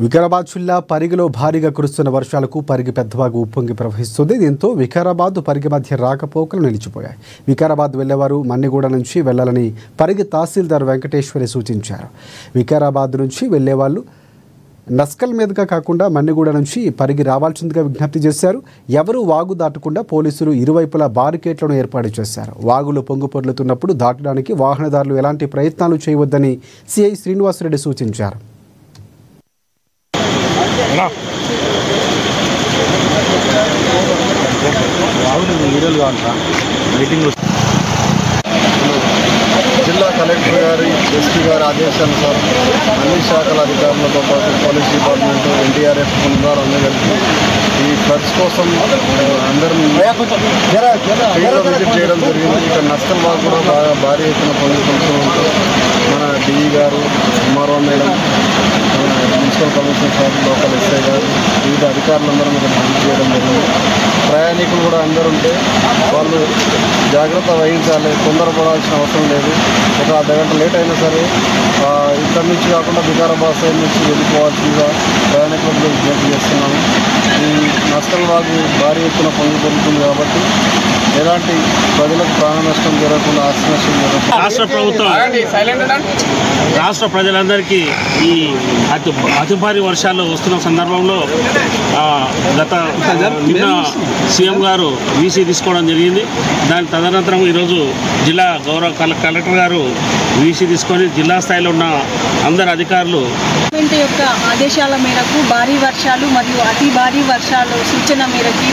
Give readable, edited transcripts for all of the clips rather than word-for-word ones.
వికారాబాద్ జిల్లా పరిగిలో భారీగా కురుస్తున్న వర్షాలకు పరిగి పెద్దవాగు ఉప్పొంగి ప్రవహిస్తుంది. దీంతో వికారాబాద్ పరిగి మధ్య రాకపోకలు నిలిచిపోయాయి. వికారాబాద్ వెళ్లేవారు మన్నిగూడ నుంచి వెళ్లాలని పరిగి తహసీల్దార్ వెంకటేశ్వరి సూచించారు. వికారాబాద్ నుంచి వెళ్లేవాళ్ళు నస్కల్ మీదుగా కాకుండా మన్నిగూడ నుంచి పరిగి రావాల్సిందిగా విజ్ఞప్తి చేశారు. ఎవరూ వాగు దాటకుండా పోలీసులు ఇరువైపులా బారికేట్లను ఏర్పాటు చేశారు. వాగులు పొంగు పొర్లుతున్నప్పుడు దాటడానికి వాహనదారులు ఎలాంటి ప్రయత్నాలు చేయవద్దని సిఐ శ్రీనివాసరెడ్డి సూచించారు. జిల్లా కలెక్టర్ గారి ఎస్పీ గారి ఆదేశానుసారం అన్ని శాఖల అధికారులతో పాటు పోలీస్ డిపార్ట్మెంట్ ఎన్డీఆర్ఎఫ్ బృందాలు అన్నీ కలిపి ఈ ఫ్లడ్స్ కోసం అందరం విజిట్ చేయడం జరిగింది. ఇక్కడ నష్టం వాగు కూడా బాగా భారీ ఎత్తున పొందుతూ ఉంటుంది. మన డిఈ గారు MRO madam municipal commissioner sir local SI గారు వివిధ అధికారులందరం ఇక్కడ విజిట్ చేయడం జరిగింది. ప్రయాణికులు కూడా అందరూ ఉంటే వాళ్ళు జాగ్రత్త వహించాలి, తొందరపడాల్సిన అవసరం లేదు. ఒక అర్ధగంట లేట్ అయినా సరే ఇక్కడి నుంచి కాకుండా వికారాబాద్ సైడ్ నుంచి వెళ్ళిపోవాల్సిందిగా ప్రయాణికులకు విజ్ఞప్తి చేస్తున్నాము. ఈ నష్టం వాగు భారీ ఎత్తున పొంగి పొందుతుంది కాబట్టి ఎలాంటి ప్రజలకు ప్రాణ నష్టం జరగకుండా ఆస్తి నష్టం జరగకుండా రాష్ట్ర ప్రభుత్వం రాష్ట్ర ప్రజలందరికీ ఈ అతి భారీ వర్షాలు వస్తున్న సందర్భంలో నిన్న సీఎం గారు వీసీ తీసుకోవడం జరిగింది. దాని తదనంతరం ఈరోజు జిల్లా గౌరవ కలెక్టర్ గారు వీసీ తీసుకొని జిల్లా స్థాయిలో ఉన్న అందరు అధికారులు గవర్నమెంట్ యొక్క ఆదేశాల మేరకు భారీ వర్షాలు మరియు అతి భారీ వర్షాలు సూచన మేరకు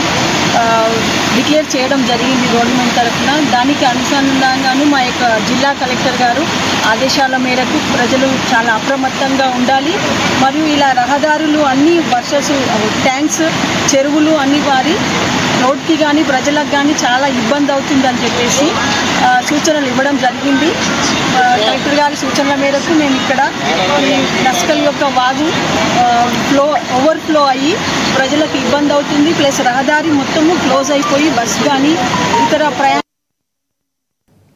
డిక్లేర్ చేయడం జరిగింది గవర్నమెంట్ తరఫున. దానికి అనుసంధానంగాను మా యొక్క జిల్లా కలెక్టర్ గారు ఆదేశాల మేరకు ప్రజలు చాలా అప్రమత్తంగా ఉండాలి. మరియు ఇలా రహదారులు అన్ని వర్షస్ ట్యాంక్స్ చెరువులు అన్ని వారి రోడ్కి కానీ ప్రజలకు కానీ చాలా ఇబ్బంది అవుతుందని చెప్పేసి సూచనలు ఇవ్వడం జరిగింది. కలెక్టర్ గారి సూచనల మేరకు మేము ఇక్కడ ఈ నస్కల్ యొక్క వాగు ఓవర్ఫ్లో అయ్యి ప్రజలకు ఇబ్బంది అవుతుంది. ప్లస్ రహదారి మొత్తము క్లోజ్ అయిపోయి బస్ కానీ ఇతర